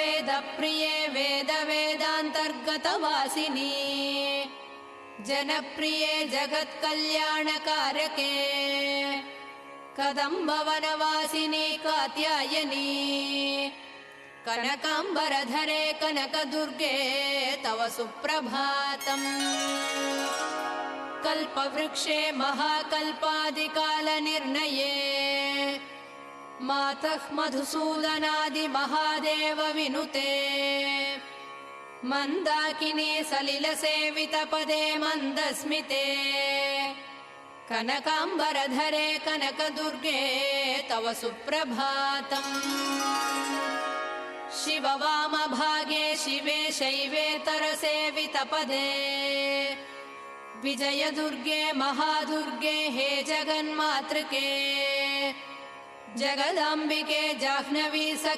वेदप्रिये वेदवेदान्तर्गतवासिनी जनप्रिये जगत्कल्याणकारके कदम्बवनवासिनी कात्यायनी कनकाम्बरधरे कनकदुर्गे तव सुप्रभातम्। कल्पवृक्षे महाकल्पादिकालनिर्णये मातः मधुसूदनादिमहादेव विनुते मन्दाकिनी सलिलसेवितपदे मन्दस्मिते कनकाम्बरधरे कनकदुर्गे तव सुप्रभातम्। शिववामभागे शिवे शैवेतरसेवितपदे विजयदुर्गे महादुर्गे हे जगन्मातृके जगदाम्बिके जाह्नवी सखी